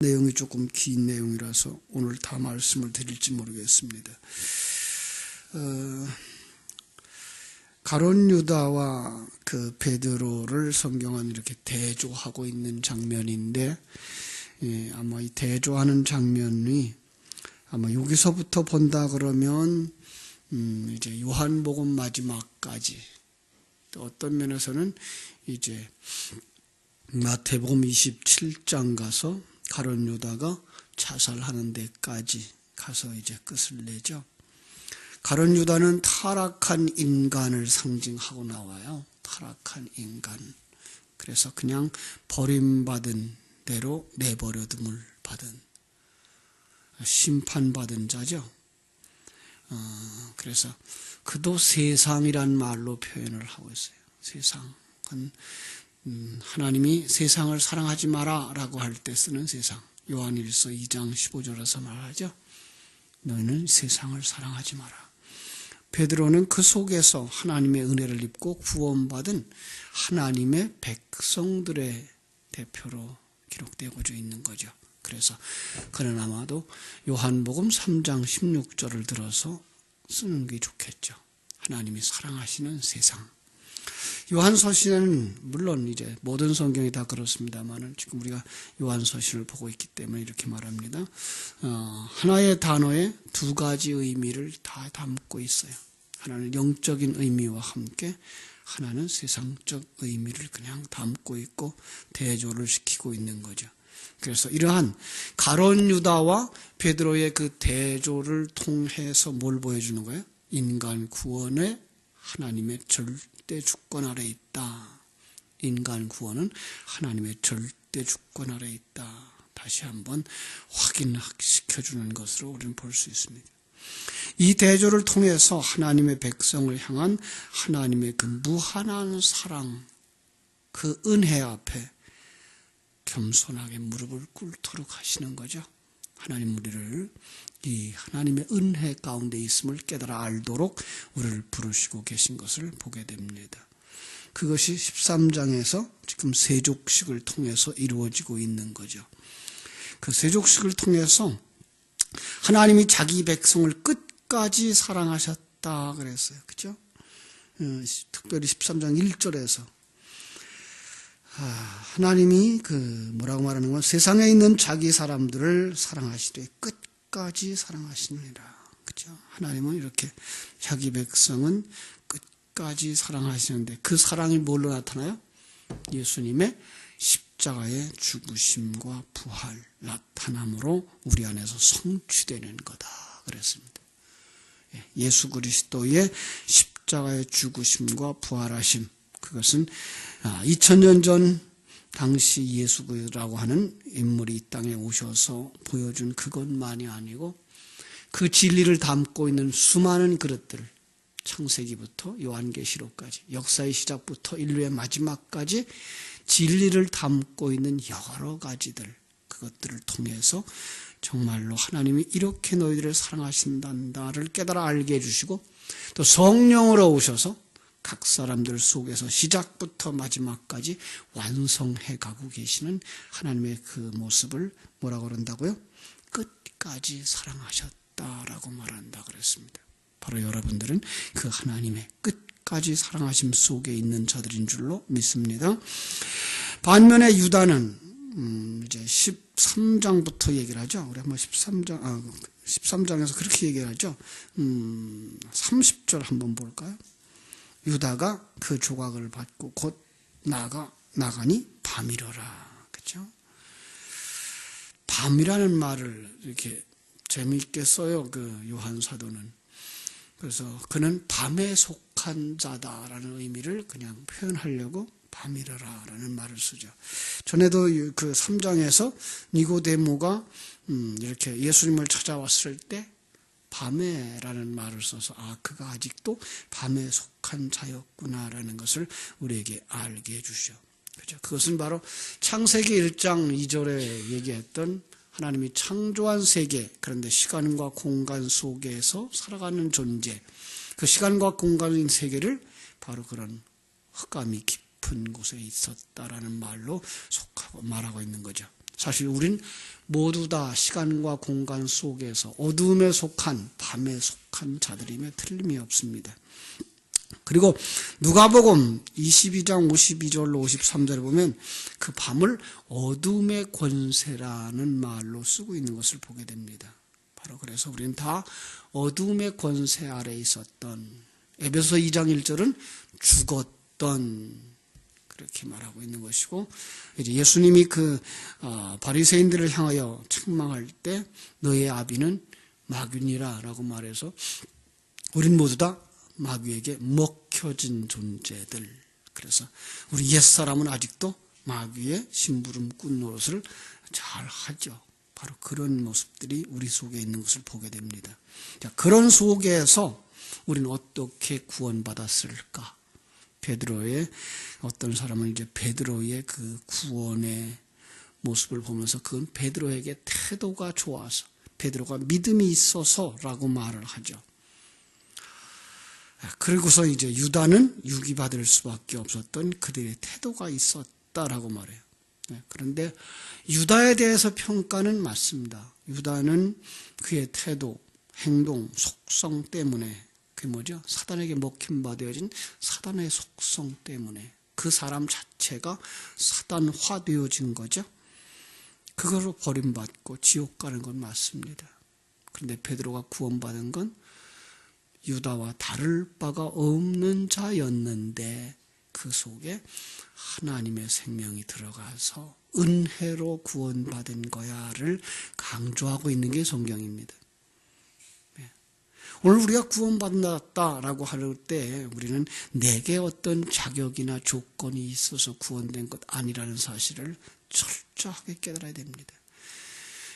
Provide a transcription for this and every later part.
내용이 조금 긴 내용이라서 오늘 다 말씀을 드릴지 모르겠습니다. 가룟 유다와 그 베드로를 성경은 이렇게 대조하고 있는 장면인데, 아마 이 대조하는 장면이 아마 여기서부터 본다 그러면 이제 요한복음 마지막까지, 또 어떤 면에서는 이제 마태복음 27장 가서 가룟 유다가 자살하는 데까지 가서 이제 끝을 내죠. 가룟 유다는 타락한 인간을 상징하고 나와요. 타락한 인간. 그래서 그냥 버림받은 대로 내버려둠을 받은, 심판받은 자죠. 그래서 그도 세상이란 말로 표현을 하고 있어요. 세상은 하나님이 세상을 사랑하지 마라 라고 할 때 쓰는 세상. 요한일서 2장 15절에서 말하죠. 너희는 세상을 사랑하지 마라. 베드로는 그 속에서 하나님의 은혜를 입고 구원받은 하나님의 백성들의 대표로 기록되고자 있는 거죠. 그래서 그는 아마도 요한복음 3장 16절을 들어서 쓰는 게 좋겠죠. 하나님이 사랑하시는 세상. 요한서신은 물론 이제 모든 성경이 다 그렇습니다만은 지금 우리가 요한서신을 보고 있기 때문에 이렇게 말합니다. 하나의 단어에 두 가지 의미를 다 담고 있어요. 하나는 영적인 의미와 함께 하나는 세상적 의미를 그냥 담고 있고 대조를 시키고 있는 거죠. 그래서 이러한 가룟 유다와 베드로의 그 대조를 통해서 뭘 보여주는 거예요? 인간 구원의 하나님의 절대 주권 아래 있다. 인간 구원은 하나님의 절대 주권 아래 있다. 다시 한번 확인시켜주는 것으로 우리는 볼 수 있습니다. 이 대조를 통해서 하나님의 백성을 향한 하나님의 그 무한한 사랑, 그 은혜 앞에 겸손하게 무릎을 꿇도록 하시는 거죠. 하나님 우리를 이 하나님의 은혜 가운데 있음을 깨달아 알도록 우리를 부르시고 계신 것을 보게 됩니다. 그것이 13장에서 지금 세족식을 통해서 이루어지고 있는 거죠. 그 세족식을 통해서 하나님이 자기 백성을 끝까지 사랑하셨다 그랬어요. 그죠? 특별히 13장 1절에서 하나님이 뭐라고 말하는 건 세상에 있는 자기 사람들을 사랑하시되 끝까지 사랑하시느니라. 그죠? 하나님은 이렇게 자기 백성은 끝까지 사랑하시는데 그 사랑이 뭘로 나타나요? 예수님의 십자가의 죽으심과 부활 나타남으로 우리 안에서 성취되는 거다 그랬습니다. 예수 그리스도의 십자가의 죽으심과 부활하심, 그것은 2000년 전 당시 예수라고 하는 인물이 이 땅에 오셔서 보여준 그것만이 아니고 그 진리를 담고 있는 수많은 그릇들, 창세기부터 요한계시록까지, 역사의 시작부터 인류의 마지막까지 진리를 담고 있는 여러 가지들, 그것들을 통해서 정말로 하나님이 이렇게 너희들을 사랑하신다를 깨달아 알게 해주시고 또 성령으로 오셔서 각 사람들 속에서 시작부터 마지막까지 완성해 가고 계시는 하나님의 그 모습을 뭐라고 그런다고요? 끝까지 사랑하셨다라고 말한다 그랬습니다. 바로 여러분들은 그 하나님의 끝까지 사랑하심 속에 있는 자들인 줄로 믿습니다. 반면에 유다는 이제 13장부터 얘기를 하죠. 우리 한번 13장에서 그렇게 얘기를 하죠. 30절 한번 볼까요? 유다가 그 조각을 받고 곧 나가니 밤이러라. 그렇죠? 밤이라는 말을 이렇게 재미있게 써요. 그 요한 사도는. 그래서 그는 밤에 속한 자다라는 의미를 그냥 표현하려고 밤이러라라는 말을 쓰죠. 전에도 그 3장에서 니고데모가 이렇게 예수님을 찾아왔을 때 밤에라는 말을 써서 그가 아직도 밤에 속한 자였구나라는 것을 우리에게 알게 해주죠. 그렇죠? 그것은 바로 창세기 1장 2절에 얘기했던 하나님이 창조한 세계, 그런데 시간과 공간 속에서 살아가는 존재, 그 시간과 공간인 세계를 바로 그런 흑암이 깊은 곳에 있었다라는 말로 말하고 있는 거죠. 사실 우린 모두 다 시간과 공간 속에서 어둠에 속한, 밤에 속한 자들임에 틀림이 없습니다. 그리고 누가복음 22장 52절로 53절에 보면 그 밤을 어둠의 권세라는 말로 쓰고 있는 것을 보게 됩니다. 바로 그래서 우리는 다 어둠의 권세 아래에 있었던, 에베소 2장 1절은 죽었던, 그렇게 말하고 있는 것이고, 이제 예수님이 그 바리새인들을 향하여 책망할 때 너의 아비는 마귀니라라고 말해서 우린 모두 다 마귀에게 먹혀진 존재들. 그래서 우리 옛사람은 아직도 마귀의 심부름 꾼 노릇을 잘 하죠. 바로 그런 모습들이 우리 속에 있는 것을 보게 됩니다. 자, 그런 속에서 우리는 어떻게 구원받았을까? 베드로의, 어떤 사람은 이제 베드로의 그 구원의 모습을 보면서 그건 베드로에게 태도가 좋아서, 베드로가 믿음이 있어서라고 말을 하죠. 그리고서 이제 유다는 유기받을 수밖에 없었던 그들의 태도가 있었다라고 말해요. 그런데 유다에 대해서 평가는 맞습니다. 유다는 그의 태도, 행동, 속성 때문에, 그게 뭐죠? 사단에게 먹힌바되어진 사단의 속성 때문에 그 사람 자체가 사단화되어진 거죠. 그거로 버림받고 지옥 가는 건 맞습니다. 그런데 베드로가 구원받은 건 유다와 다를 바가 없는 자였는데 그 속에 하나님의 생명이 들어가서 은혜로 구원받은 거야를 강조하고 있는 게 성경입니다. 오늘 우리가 구원받았다라고 할 때 우리는 내게 어떤 자격이나 조건이 있어서 구원된 것 아니라는 사실을 철저하게 깨달아야 됩니다.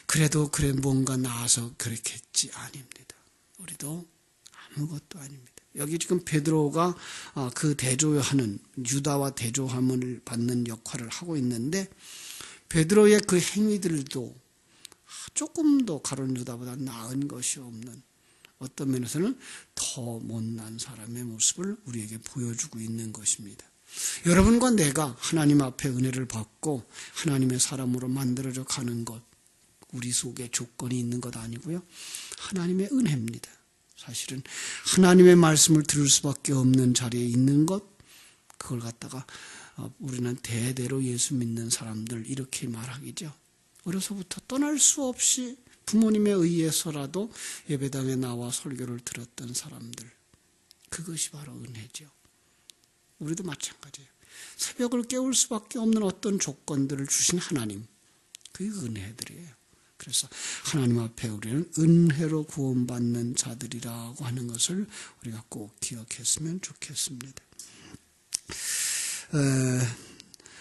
그래도 그래 뭔가 나아서 그렇겠지, 아닙니다. 우리도 아무것도 아닙니다. 여기 지금 베드로가 그 대조하는, 유다와 대조함을 받는 역할을 하고 있는데 베드로의 그 행위들도 조금 더 가룟 유다보다 나은 것이 없는, 어떤 면에서는 더 못난 사람의 모습을 우리에게 보여주고 있는 것입니다. 여러분과 내가 하나님 앞에 은혜를 받고 하나님의 사람으로 만들어져 가는 것, 우리 속에 조건이 있는 것 아니고요, 하나님의 은혜입니다. 사실은 하나님의 말씀을 들을 수밖에 없는 자리에 있는 것, 그걸 갖다가 우리는 대대로 예수 믿는 사람들 이렇게 말하기죠. 어려서부터 떠날 수 없이 부모님에 의해서라도 예배당에 나와 설교를 들었던 사람들, 그것이 바로 은혜죠. 우리도 마찬가지예요. 새벽을 깨울 수밖에 없는 어떤 조건들을 주신 하나님, 그게 은혜들이에요. 그래서 하나님 앞에 우리는 은혜로 구원받는 자들이라고 하는 것을 우리가 꼭 기억했으면 좋겠습니다.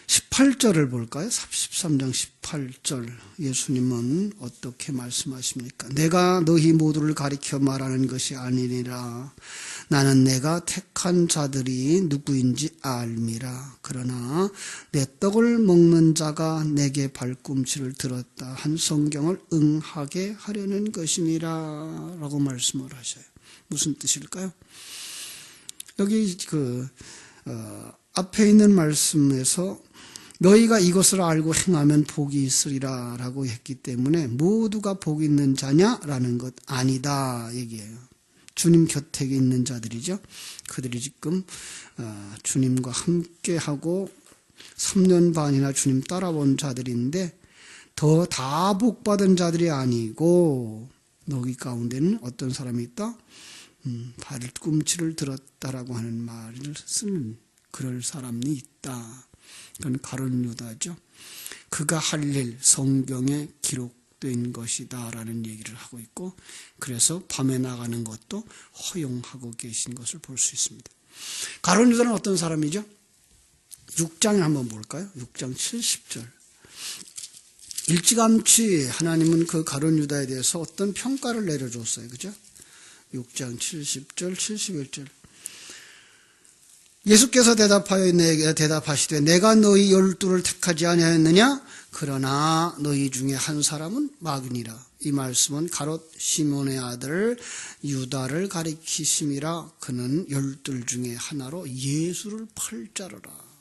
18절을 볼까요? 13장 18절 예수님은 어떻게 말씀하십니까? 내가 너희 모두를 가리켜 말하는 것이 아니니라. 나는 내가 택한 자들이 누구인지 알미라. 그러나 내 떡을 먹는 자가 내게 발꿈치를 들었다 한 성경을 응하게 하려는 것이니라 라고 말씀을 하셔요. 무슨 뜻일까요? 여기 앞에 있는 말씀에서 너희가 이것을 알고 행하면 복이 있으리라 라고 했기 때문에 모두가 복 있는 자냐라는 것 아니다 얘기해요. 주님 곁에 있는 자들이죠. 그들이 지금 주님과 함께하고 3년 반이나 주님 따라본 자들인데 더 다 복받은 자들이 아니고 너희 가운데는 어떤 사람이 있다? 발꿈치를 들었다라고 하는 말을 쓰는 그럴 사람이 있다. 그건 가룟 유다죠. 그가 할 일 성경에 기록된 것이다 라는 얘기를 하고 있고, 그래서 밤에 나가는 것도 허용하고 계신 것을 볼 수 있습니다. 가룟 유다는 어떤 사람이죠? 6장에 한번 볼까요? 6장 70절. 일찌감치 하나님은 그 가룟 유다에 대해서 어떤 평가를 내려줬어요. 그죠? 6장 70절, 71절. 예수께서 대답하시되 내가 너희 12를 택하지 아니하였느냐? 그러나 너희 중에 한 사람은 마귀니라. 이 말씀은 가롯 시몬의 아들 유다를 가리키심이라. 그는 12 중에 하나로 예수를 팔자르라.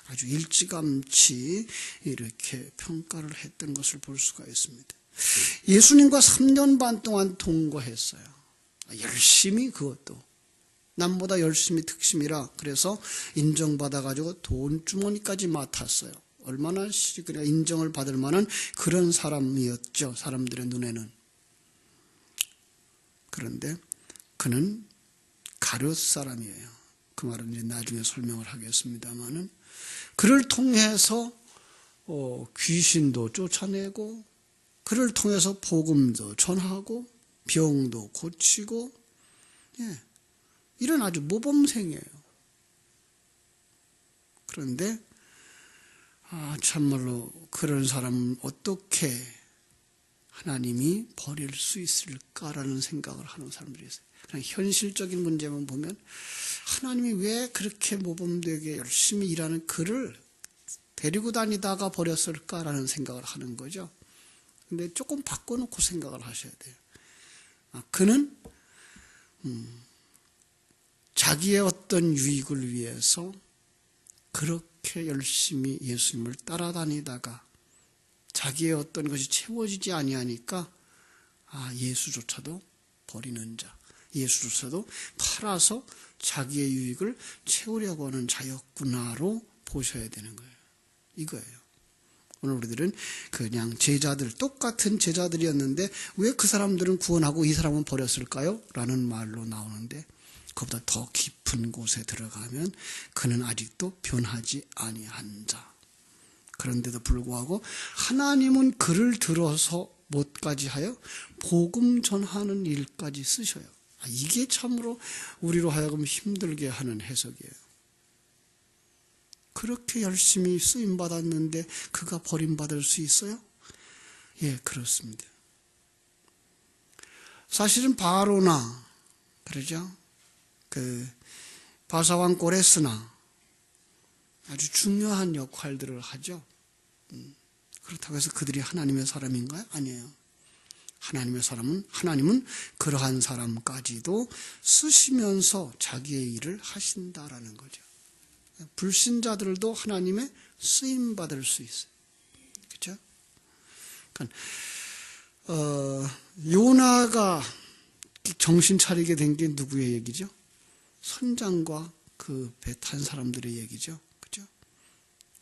아주 일찌감치 이렇게 평가를 했던 것을 볼 수가 있습니다. 예수님과 3년 반 동안 동거했어요. 열심히, 그것도 남보다 열심히 특심이라 그래서 인정받아가지고 돈 주머니까지 맡았어요. 얼마나 그냥 인정을 받을 만한 그런 사람이었죠, 사람들의 눈에는. 그런데 그는 가룟 사람이에요. 그 말은 이제 나중에 설명을 하겠습니다만은, 그를 통해서 귀신도 쫓아내고, 그를 통해서 복음도 전하고, 병도 고치고, 이런 아주 모범생이에요. 그런데 참말로 그런 사람은 어떻게 하나님이 버릴 수 있을까라는 생각을 하는 사람들이 있어요. 그냥 현실적인 문제만 보면 하나님이 왜 그렇게 모범되게 열심히 일하는 그를 데리고 다니다가 버렸을까라는 생각을 하는 거죠. 근데 조금 바꿔놓고 생각을 하셔야 돼요. 그는 자기의 어떤 유익을 위해서 그렇게 열심히 예수님을 따라다니다가 자기의 어떤 것이 채워지지 아니하니까 예수조차도 버리는 자, 예수조차도 팔아서 자기의 유익을 채우려고 하는 자였구나로 보셔야 되는 거예요. 이거예요. 오늘 우리들은 그냥 제자들, 똑같은 제자들이었는데 왜 그 사람들은 구원하고 이 사람은 버렸을까요? 라는 말로 나오는데, 그보다 더 깊은 곳에 들어가면 그는 아직도 변하지 아니한 자. 그런데도 불구하고 하나님은 그를 들어서 뭐까지 하여? 복음 전하는 일까지 쓰셔요. 이게 참으로 우리로 하여금 힘들게 하는 해석이에요. 그렇게 열심히 쓰임받았는데 그가 버림받을 수 있어요? 예, 그렇습니다. 사실은 바로나, 그러죠? 바사왕 고레스나 아주 중요한 역할들을 하죠. 그렇다고 해서 그들이 하나님의 사람인가요? 아니에요. 하나님은 그러한 사람까지도 쓰시면서 자기의 일을 하신다라는 거죠. 불신자들도 하나님의 쓰임받을 수 있어요. 그렇죠? 그러니까 요나가 정신 차리게 된 게 누구의 얘기죠? 선장과 그 배 탄 사람들의 얘기죠. 그죠?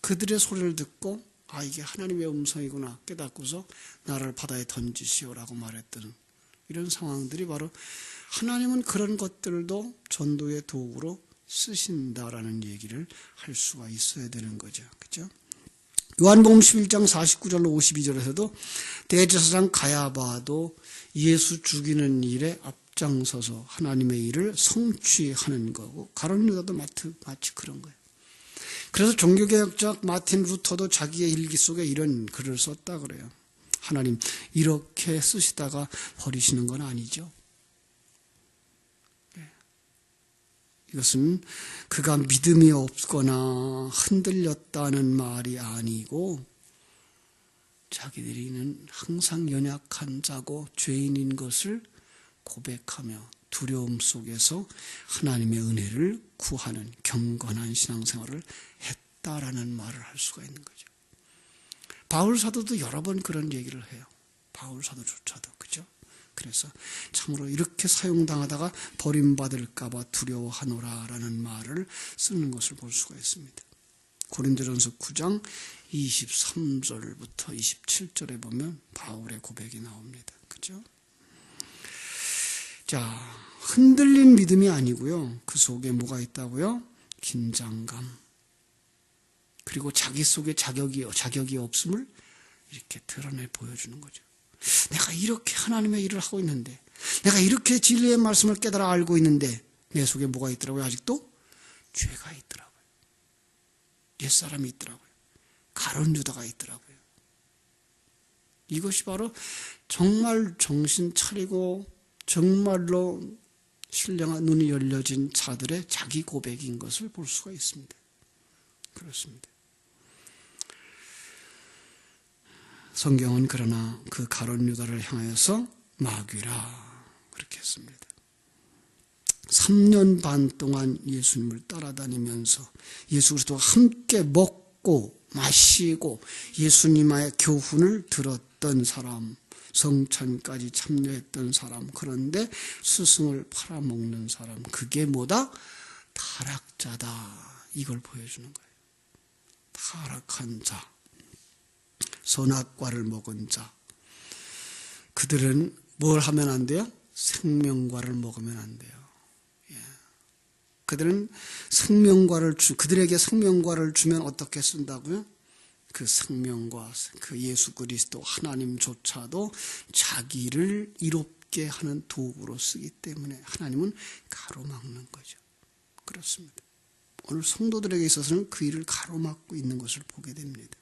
그들의 소리를 듣고 이게 하나님의 음성이구나 깨닫고서 나를 바다에 던지시오라고 말했던 이런 상황들이 바로 하나님은 그런 것들도 전도의 도구로 쓰신다라는 얘기를 할 수가 있어야 되는 거죠. 그죠? 요한복음 11장 49절로 52절에서도 대제사장 가야바도 예수 죽이는 일에 앞장서서 하나님의 일을 성취하는 거고, 가룟 유다도 마치 그런 거예요. 그래서 종교개혁자 마틴 루터도 자기의 일기 속에 이런 글을 썼다 그래요. 하나님 이렇게 쓰시다가 버리시는 건 아니죠. 이것은 그가 믿음이 없거나 흔들렸다는 말이 아니고, 자기들이는 항상 연약한 자고 죄인인 것을 고백하며 두려움 속에서 하나님의 은혜를 구하는 경건한 신앙생활을 했다라는 말을 할 수가 있는 거죠. 바울 사도도 여러 번 그런 얘기를 해요. 바울 사도조차도. 그죠? 그래서 참으로 이렇게 사용당하다가 버림받을까 봐 두려워하노라라는 말을 쓰는 것을 볼 수가 있습니다. 고린도전서 9장 23절부터 27절에 보면 바울의 고백이 나옵니다. 그죠? 자, 흔들린 믿음이 아니고요. 그 속에 뭐가 있다고요? 긴장감. 그리고 자기 속에 자격이 없음을 이렇게 드러내 보여주는 거죠. 내가 이렇게 하나님의 일을 하고 있는데, 내가 이렇게 진리의 말씀을 깨달아 알고 있는데 내 속에 뭐가 있더라고요? 아직도 죄가 있더라고요. 옛사람이 있더라고요. 가룟 유다가 있더라고요. 이것이 바로 정말 정신 차리고 정말로 신령한 눈이 열려진 자들의 자기 고백인 것을 볼 수가 있습니다. 그렇습니다. 성경은 그러나 그 가룟 유다를 향하여서 마귀라 그렇게 했습니다. 3년 반 동안 예수님을 따라다니면서 예수 그리스도와 함께 먹고 마시고 예수님의 교훈을 들었던 사람, 성찬까지 참여했던 사람, 그런데 스승을 팔아먹는 사람, 그게 뭐다? 타락자다. 이걸 보여주는 거예요. 타락한 자, 선악과를 먹은 자, 그들은 뭘 하면 안 돼요? 생명과를 먹으면 안 돼요. 그들은 그들에게 생명과를 주면 어떻게 쓴다고요? 그 생명과 그 예수 그리스도 하나님조차도 자기를 이롭게 하는 도구로 쓰기 때문에 하나님은 가로막는 거죠. 그렇습니다. 오늘 성도들에게 있어서는 그 일을 가로막고 있는 것을 보게 됩니다.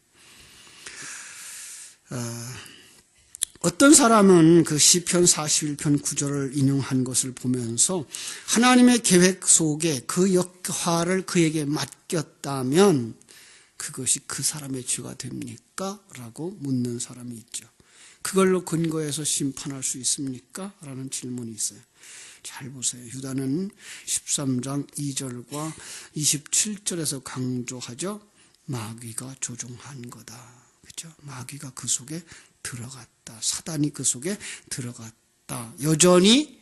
어떤 사람은 그 시편 41편 9절을 인용한 것을 보면서 하나님의 계획 속에 그 역할을 그에게 맡겼다면 그것이 그 사람의 죄가 됩니까? 라고 묻는 사람이 있죠. 그걸로 근거해서 심판할 수 있습니까? 라는 질문이 있어요. 잘 보세요. 유다는 13장 2절과 27절에서 강조하죠. 마귀가 조종한 거다. 그렇죠? 마귀가 그 속에 들어갔다. 사단이 그 속에 들어갔다. 여전히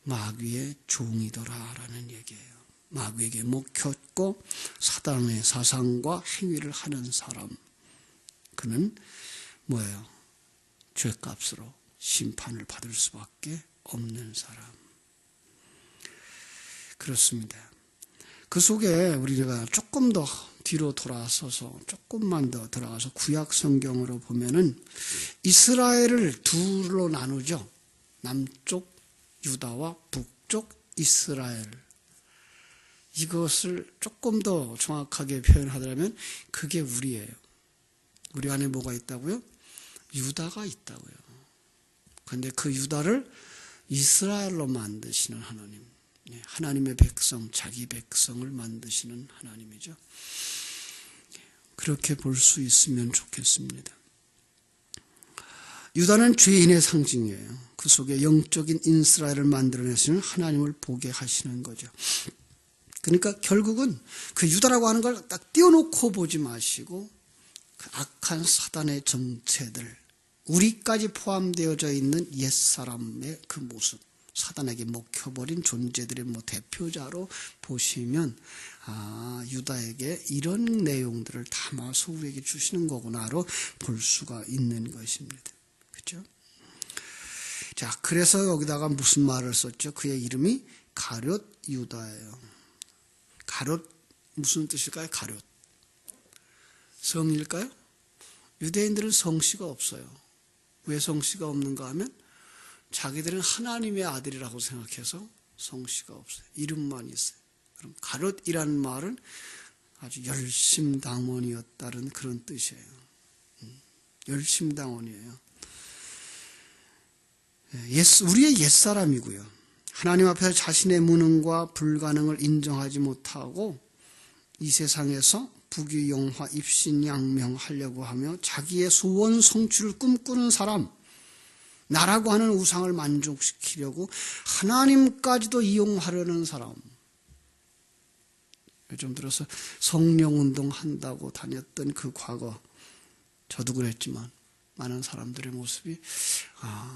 마귀의 종이더라라는 얘기예요. 마귀에게 먹혔고 사단의 사상과 행위를 하는 사람, 그는 뭐예요? 죄값으로 심판을 받을 수밖에 없는 사람. 그렇습니다. 그 속에 우리가 조금 더 뒤로 돌아서서 조금만 더 들어가서 구약 성경으로 보면은 이스라엘을 둘로 나누죠. 남쪽 유다와 북쪽 이스라엘. 이것을 조금 더 정확하게 표현하자면 그게 우리예요. 우리 안에 뭐가 있다고요? 유다가 있다고요. 그런데 그 유다를 이스라엘로 만드시는 하나님. 하나님의 백성, 자기 백성을 만드시는 하나님이죠. 그렇게 볼 수 있으면 좋겠습니다. 유다는 죄인의 상징이에요. 그 속에 영적인 이스라엘을 만들어내시는 하나님을 보게 하시는 거죠. 그러니까 결국은 그 유다라고 하는 걸 딱 띄워놓고 보지 마시고 그 악한 사단의 정체들, 우리까지 포함되어져 있는 옛사람의 그 모습, 사단에게 먹혀버린 존재들의 대표자로 보시면 유다에게 이런 내용들을 담아서 우리에게 주시는 거구나로 볼 수가 있는 것입니다. 그렇죠? 자, 그래서 여기다가 무슨 말을 썼죠? 그의 이름이 가룟 유다예요. 가룟 무슨 뜻일까요? 가룟 성일까요? 유대인들은 성씨가 없어요. 왜 성씨가 없는가 하면 자기들은 하나님의 아들이라고 생각해서 성씨가 없어요. 이름만 있어요. 그럼 가룟이라는 말은 아주 열심당원이었다는 그런 뜻이에요. 열심당원이에요. 우리의 옛사람이고요. 하나님 앞에서 자신의 무능과 불가능을 인정하지 못하고 이 세상에서 부귀영화 입신양명하려고 하며 자기의 소원 성취를 꿈꾸는 사람, 나라고 하는 우상을 만족시키려고 하나님까지도 이용하려는 사람. 요즘 들어서 성령운동 한다고 다녔던 그 과거, 저도 그랬지만 많은 사람들의 모습이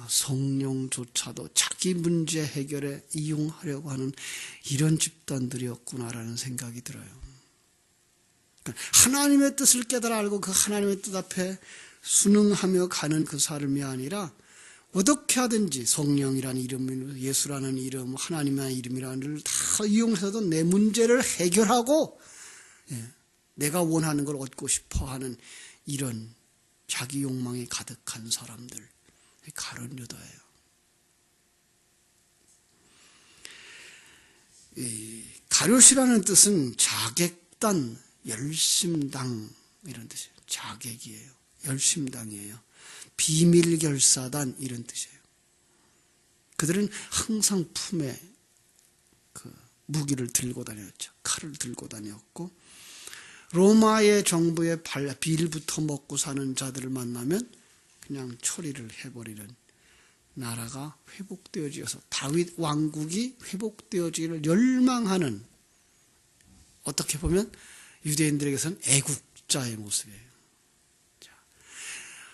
성령조차도 자기 문제 해결에 이용하려고 하는 이런 집단들이었구나라는 생각이 들어요. 하나님의 뜻을 깨달아 알고 그 하나님의 뜻 앞에 순응하며 가는 그 삶이 아니라 어떻게 하든지 성령이라는 이름, 예수라는 이름, 하나님의 이름이라는 걸 다 이용해서도 내 문제를 해결하고 내가 원하는 걸 얻고 싶어 하는 이런 자기 욕망이 가득한 사람들, 가룟 유다예요. 가룟이라는 뜻은 자객단, 열심당 이런 뜻이에요. 자객이에요. 열심당이에요. 비밀결사단 이런 뜻이에요. 그들은 항상 품에 그 무기를 들고 다녔죠. 칼을 들고 다녔고 로마의 정부의 빌부터 먹고 사는 자들을 만나면 그냥 처리를 해버리는 나라가 회복되어져서 다윗 왕국이 회복되어지기를 열망하는, 어떻게 보면 유대인들에게서는 애국자의 모습이에요.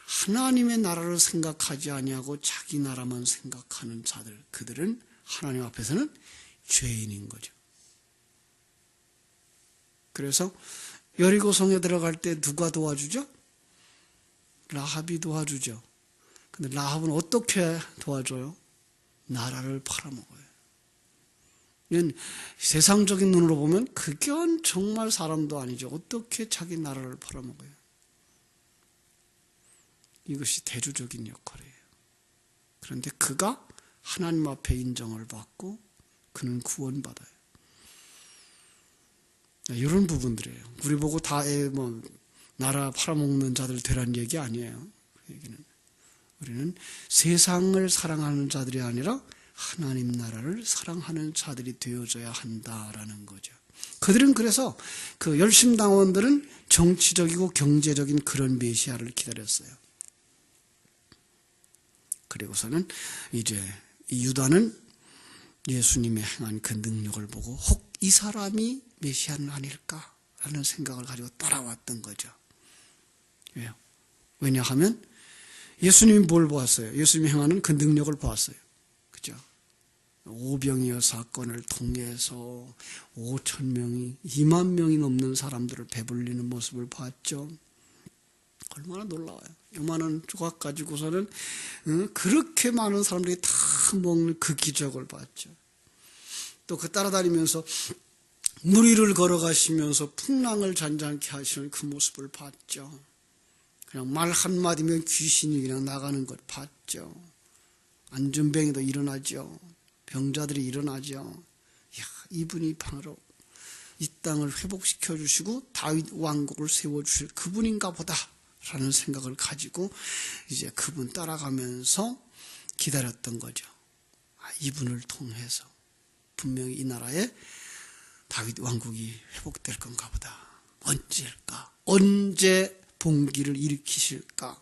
하나님의 나라를 생각하지 아니하고 자기 나라만 생각하는 자들, 그들은 하나님 앞에서는 죄인인 거죠. 그래서 여리고성에 들어갈 때 누가 도와주죠? 라합이 도와주죠. 근데 라합은 어떻게 도와줘요? 나라를 팔아먹어요. 이건 세상적인 눈으로 보면 그건 정말 사람도 아니죠. 어떻게 자기 나라를 팔아먹어요? 이것이 대조적인 역할이에요. 그런데 그가 하나님 앞에 인정을 받고 그는 구원받아요. 이런 부분들이에요. 우리 보고 다 나라 팔아먹는 자들 되라는 얘기 아니에요. 그 얘기는 우리는 세상을 사랑하는 자들이 아니라 하나님 나라를 사랑하는 자들이 되어져야 한다라는 거죠. 그들은 그래서 그 열심당원들은 정치적이고 경제적인 그런 메시아를 기다렸어요. 그리고서는 이제 유다는 예수님의 행한 그 능력을 보고 혹 이 사람이 메시아는 아닐까라는 생각을 가지고 따라왔던 거죠. 왜요? 왜냐하면 예수님이 뭘 보았어요? 예수님이 행하는 그 능력을 보았어요. 그죠? 오병이어 사건을 통해서 5,000명이 2만 명이 넘는 사람들을 배불리는 모습을 봤죠. 얼마나 놀라워요. 요만한 조각 가지고서는 그렇게 많은 사람들이 다 먹는 그 기적을 봤죠. 또 그 따라다니면서 물 위를 걸어가시면서 풍랑을 잔잔케 하시는 그 모습을 봤죠. 그냥 말 한마디면 귀신이 그냥 나가는 것 봤죠. 안전병이도 일어나죠. 병자들이 일어나죠. 이야, 이분이 바로 이 땅을 회복시켜 주시고 다윗 왕국을 세워주실 그분인가 보다 라는 생각을 가지고 이제 그분 따라가면서 기다렸던 거죠. 이분을 통해서 분명히 이 나라에 다윗 왕국이 회복될 건가 보다. 언제일까? 언제 봉기를 일으키실까?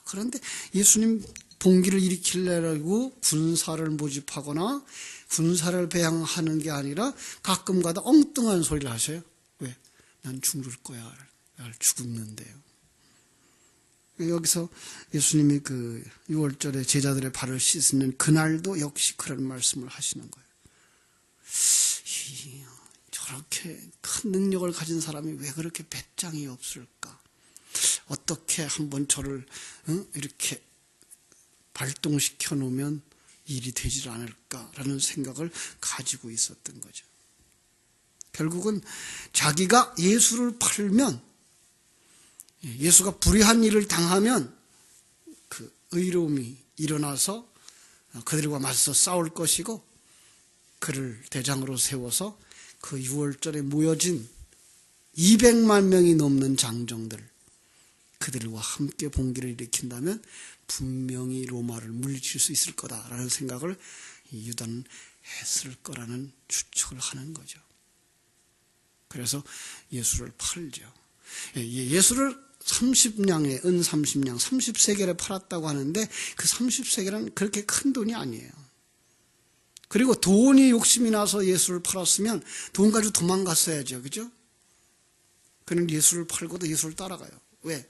그런데 예수님 봉기를 일으키려고 군사를 모집하거나 군사를 배양하는 게 아니라 가끔가다 엉뚱한 소리를 하셔요. 왜? 난 죽을 거야. 날 죽었는데요. 여기서 예수님이 그 6월절에 제자들의 발을 씻는 그날도 역시 그런 말씀을 하시는 거예요. 저렇게 큰 능력을 가진 사람이 왜 그렇게 배짱이 없을까? 어떻게 한번 저를 이렇게 발동시켜 놓으면 일이 되질 않을까라는 생각을 가지고 있었던 거죠. 결국은 자기가 예수를 팔면, 예수가 불의한 일을 당하면 그 의로움이 일어나서 그들과 맞서 싸울 것이고, 그를 대장으로 세워서 그 6월절에 모여진 200만 명이 넘는 장정들, 그들과 함께 봉기를 일으킨다면 분명히 로마를 물리칠 수 있을 거다라는 생각을 유다는 했을 거라는 추측을 하는 거죠. 그래서 예수를 팔죠. 예수를 30냥에 은 30냥 30세겔에 팔았다고 하는데 그 30세겔은 그렇게 큰 돈이 아니에요. 그리고 돈이 욕심이 나서 예수를 팔았으면 돈 가지고 도망갔어야죠. 그죠? 그는 예수를 팔고도 예수를 따라가요. 왜?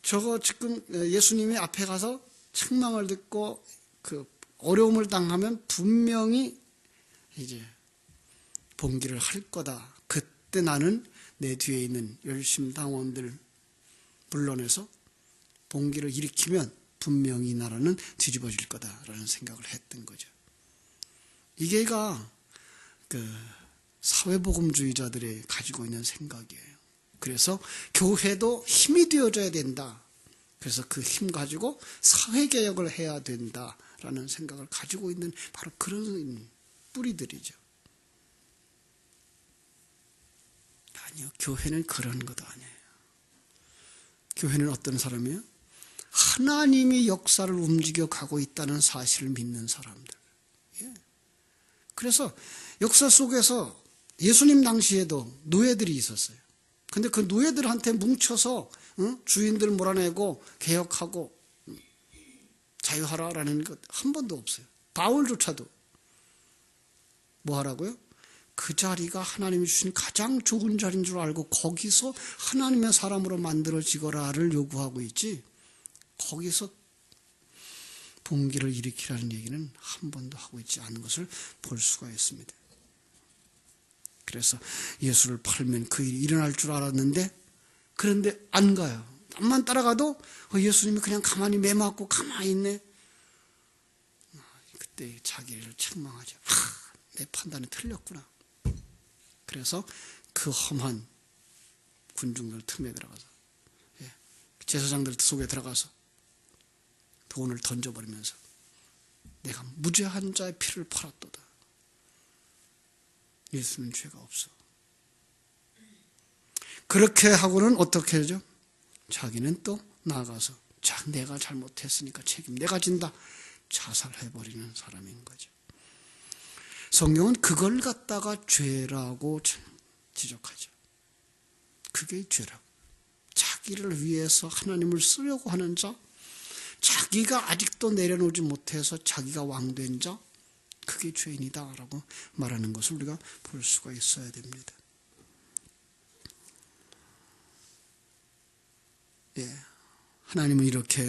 저거 지금 예수님이 앞에 가서 책망을 듣고 그 어려움을 당하면 분명히 이제 봉기를 할 거다. 그때 나는 내 뒤에 있는 열심당원들 불러내서 봉기를 일으키면 분명히 나라는 뒤집어질 거다라는 생각을 했던 거죠. 이게가 그 사회복음주의자들이 가지고 있는 생각이에요. 그래서 교회도 힘이 되어져야 된다. 그래서 그 힘 가지고 사회개혁을 해야 된다라는 생각을 가지고 있는 바로 그런 뿌리들이죠. 아니요, 교회는 그런 것도 아니에요. 교회는 어떤 사람이에요? 하나님이 역사를 움직여 가고 있다는 사실을 믿는 사람들. 그래서 역사 속에서 예수님 당시에도 노예들이 있었어요. 근데 그 노예들한테 뭉쳐서 주인들 몰아내고 개혁하고 자유하라라는 것 한 번도 없어요. 바울조차도 뭐 하라고요? 그 자리가 하나님이 주신 가장 좋은 자리인 줄 알고 거기서 하나님의 사람으로 만들어지거라를 요구하고 있지, 거기서 봉기를 일으키라는 얘기는 한 번도 하고 있지 않은 것을 볼 수가 있습니다. 그래서 예수를 팔면 그 일이 일어날 줄 알았는데, 그런데 안 가요. 암만 따라가도 예수님이 그냥 가만히 매맞고 가만히 있네. 그때 자기를 책망하죠. 내 판단이 틀렸구나. 그래서 그 험한 군중들 틈에 들어가서, 제사장들 속에 들어가서 돈을 던져버리면서 내가 무죄한 자의 피를 팔았도다. 예수는 죄가 없어. 그렇게 하고는 어떻게 하죠? 자기는 또 나가서 내가 잘못했으니까 책임 내가 진다. 자살해버리는 사람인 거죠. 성경은 그걸 갖다가 죄라고 지적하죠. 그게 죄라고. 자기를 위해서 하나님을 쓰려고 하는 자, 자기가 아직도 내려놓지 못해서 자기가 왕된 자, 그게 죄인이다라고 말하는 것을 우리가 볼 수가 있어야 됩니다. 하나님은 이렇게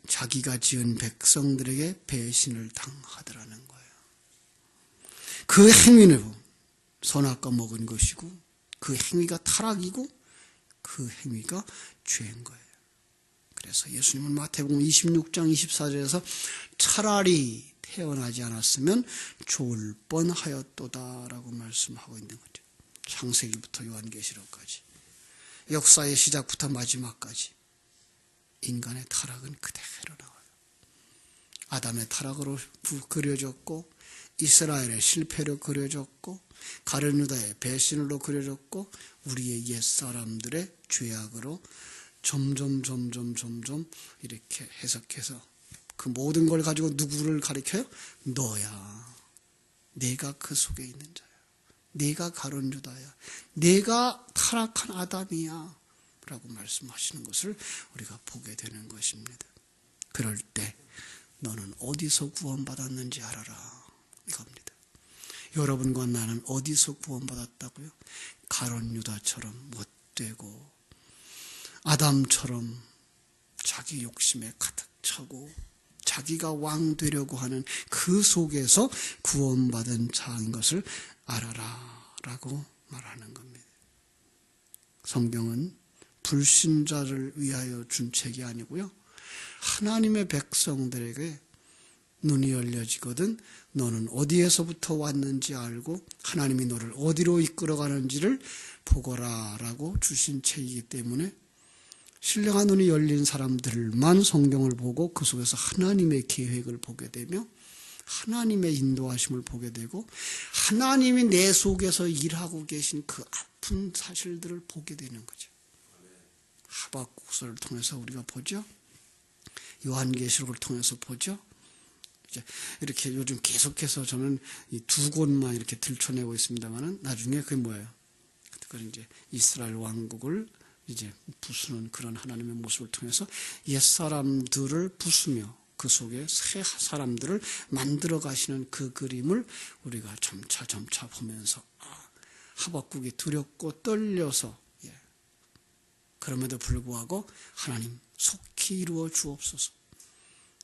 자기가 지은 백성들에게 배신을 당하더라는 거예요. 그 행위는 선악과 먹은 것이고, 그 행위가 타락이고, 그 행위가 죄인 거예요. 그래서 예수님은 마태복음 26장 24절에서 차라리 태어나지 않았으면 좋을 뻔하였도다라고 말씀하고 있는 거죠. 창세기부터 요한계시록까지, 역사의 시작부터 마지막까지 인간의 타락은 그대로 나와요. 아담의 타락으로 그려졌고, 이스라엘의 실패로 그려졌고, 가룟 유다의 배신으로 그려졌고, 우리의 옛사람들의 죄악으로 점점 이렇게 해석해서 그 모든 걸 가지고 누구를 가리켜요? 너야. 내가 그 속에 있는 자야. 내가 가룟 유다야. 내가 타락한 아담이야. 라고 말씀하시는 것을 우리가 보게 되는 것입니다. 그럴 때 너는 어디서 구원받았는지 알아라. 이겁니다. 여러분과 나는 어디서 구원받았다고요? 가룟 유다처럼 못되고 아담처럼 자기 욕심에 가득 차고 자기가 왕 되려고 하는 그 속에서 구원받은 자인 것을 알아라 라고 말하는 겁니다. 성경은 불신자를 위하여 준 책이 아니고요, 하나님의 백성들에게 눈이 열려지거든 너는 어디에서부터 왔는지 알고 하나님이 너를 어디로 이끌어가는지를 보거라 라고 주신 책이기 때문에 신령한 눈이 열린 사람들만 성경을 보고 그 속에서 하나님의 계획을 보게 되며 하나님의 인도하심을 보게 되고 하나님이 내 속에서 일하고 계신 그 아픈 사실들을 보게 되는 거죠. 하박국서를 통해서 우리가 보죠. 요한계시록을 통해서 보죠. 이제 이렇게 요즘 계속해서 저는 이 두 곳만 이렇게 들춰내고 있습니다만은 나중에 그게 뭐예요? 그건 이제 이스라엘 왕국을 이제 부수는 그런 하나님의 모습을 통해서 옛 사람들을 부수며 그 속에 새 사람들을 만들어 가시는 그 그림을 우리가 점차 보면서 하박국이 두렵고 떨려서 그럼에도 불구하고 하나님 속히 이루어 주옵소서.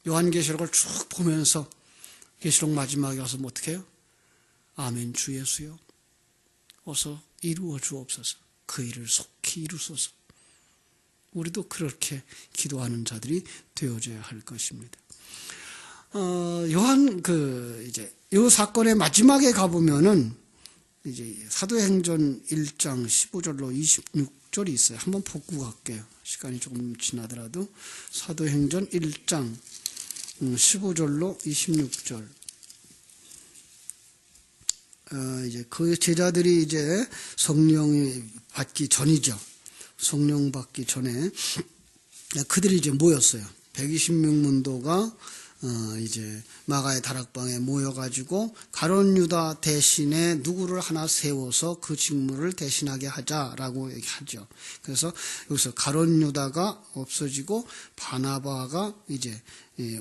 요한계시록을 쭉 보면서 계시록 마지막에 와서 뭐 어떻게 해요? 아멘 주 예수여 어서 이루어 주옵소서. 그 일을 속히 이루소서. 우리도 그렇게 기도하는 자들이 되어져야 할 것입니다. 이제 이 사건의 마지막에 가보면은 이제 사도행전 1장 15절로 26절이 있어요. 한번 보고 갈게요. 시간이 조금 지나더라도 사도행전 1장 15절로 26절. 이제 그 제자들이 이제 성령이 받기 전이죠. 성령 받기 전에 그들이 이제 모였어요. 120명 문도가 이제 마가의 다락방에 모여가지고 가룟 유다 대신에 누구를 하나 세워서 그 직무를 대신하게 하자라고 얘기하죠. 그래서 여기서 가룟 유다가 없어지고 바나바가 이제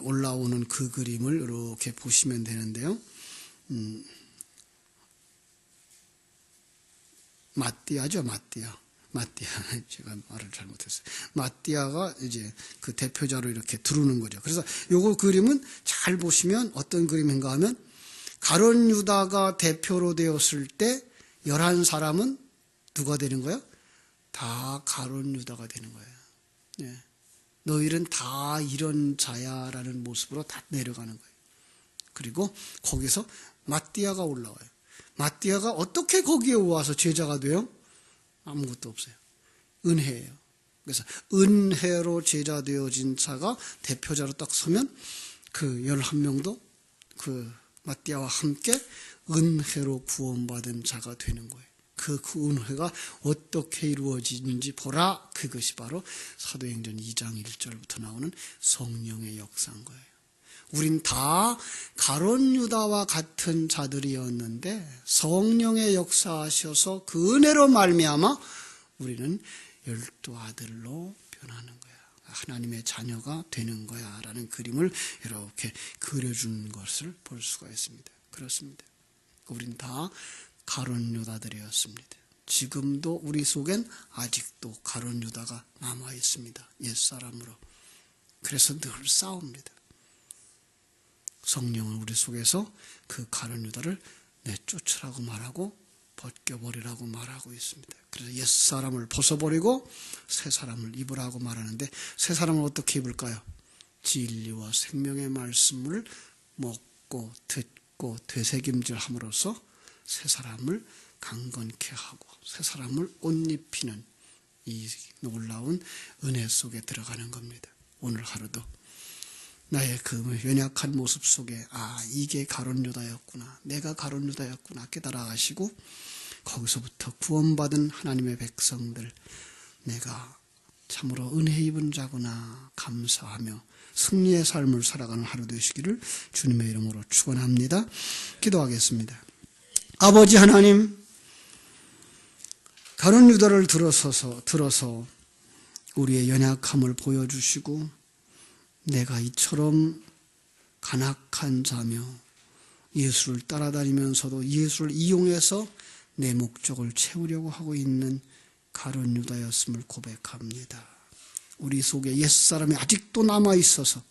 올라오는 그 그림을 이렇게 보시면 되는데요. 마띠아죠, 마띠아. 제가 말을 잘못했어요. 마띠아가 이제 그 대표자로 이렇게 들어오는 거죠. 그래서 요거 그림은 잘 보시면 어떤 그림인가 하면 가룟 유다가 대표로 되었을 때 11사람은 누가 되는 거예요? 다 가룟 유다가 되는 거예요. 네. 너희는 다 이런 자야라는 모습으로 다 내려가는 거예요. 그리고 거기서 마띠아가 올라와요. 마띠아가 어떻게 거기에 와서 제자가 돼요? 아무것도 없어요. 은혜예요. 그래서 은혜로 제자 되어진 자가 대표자로 딱 서면 그 11명도 그 마띠아와 함께 은혜로 구원받은 자가 되는 거예요. 그 은혜가 어떻게 이루어지는지 보라. 그것이 바로 사도행전 2장 1절부터 나오는 성령의 역사인 거예요. 우린 다 가룟 유다와 같은 자들이었는데 성령의 역사하셔서 그 은혜로 말미암아 우리는 12 아들로 변하는 거야. 하나님의 자녀가 되는 거야 라는 그림을 이렇게 그려준 것을 볼 수가 있습니다. 그렇습니다. 우린 다 가룟 유다들이었습니다. 지금도 우리 속엔 아직도 가룟 유다가 남아 있습니다. 옛사람으로. 그래서 늘 싸웁니다. 성령은 우리 속에서 그 가룟 유다를 내쫓으라고 말하고 벗겨버리라고 말하고 있습니다. 그래서 옛사람을 벗어버리고 새사람을 입으라고 말하는데 새사람을 어떻게 입을까요? 진리와 생명의 말씀을 먹고 듣고 되새김질함으로써 새사람을 강건케 하고 새사람을 옷 입히는 이 놀라운 은혜 속에 들어가는 겁니다. 오늘 하루도 나의 그 연약한 모습 속에 이게 가룟 유다였구나, 내가 가룟 유다였구나 깨달아 가시고 거기서부터 구원받은 하나님의 백성들, 내가 참으로 은혜 입은 자구나 감사하며 승리의 삶을 살아가는 하루 되시기를 주님의 이름으로 축원합니다. 기도하겠습니다. 아버지 하나님, 가룟 유다를 들어서 우리의 연약함을 보여주시고 내가 이처럼 간악한 자며 예수를 따라다니면서도 예수를 이용해서 내 목적을 채우려고 하고 있는 가룟 유다였음을 고백합니다. 우리 속에 옛사람이 아직도 남아있어서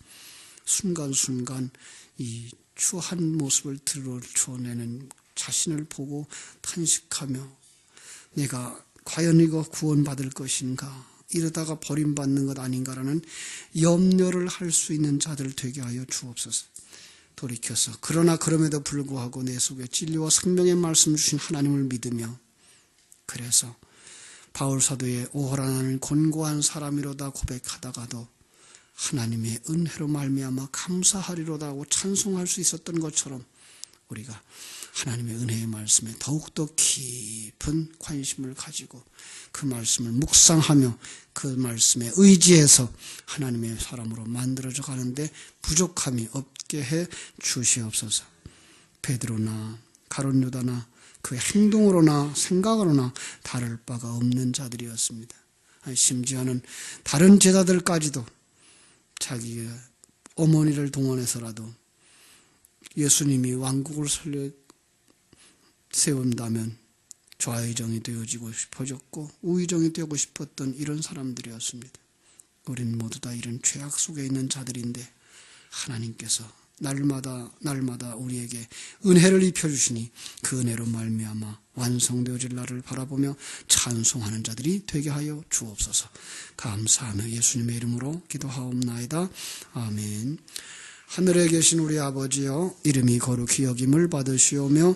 순간순간 이 추한 모습을 드러내는 자신을 보고 탄식하며 내가 과연 이거 구원받을 것인가, 이러다가 버림받는 것 아닌가라는 염려를 할 수 있는 자들 되게 하여 주옵소서. 돌이켜서 그러나 그럼에도 불구하고 내 속에 진리와 생명의 말씀 주신 하나님을 믿으며, 그래서 바울 사도의 오호라는 곤고한 사람이로다 고백하다가도 하나님의 은혜로 말미암아 감사하리로다 하고 찬송할 수 있었던 것처럼 우리가 하나님의 은혜의 말씀에 더욱더 깊은 관심을 가지고 그 말씀을 묵상하며 그 말씀에 의지해서 하나님의 사람으로 만들어져 가는데 부족함이 없게 해 주시옵소서. 베드로나 가룟 유다나 그 행동으로나 생각으로나 다를 바가 없는 자들이었습니다. 심지어는 다른 제자들까지도 자기의 어머니를 동원해서라도 예수님이 왕국을 세운다면 좌의정이 되어지고 싶어졌고 우의정이 되고 싶었던 이런 사람들이었습니다. 우린 모두 다 이런 죄악 속에 있는 자들인데 하나님께서 날마다 우리에게 은혜를 입혀주시니 그 은혜로 말미암아 완성되어질 날을 바라보며 찬송하는 자들이 되게 하여 주옵소서. 감사하며 예수님의 이름으로 기도하옵나이다. 아멘. 하늘에 계신 우리 아버지여, 이름이 거룩히 여김을 받으시오며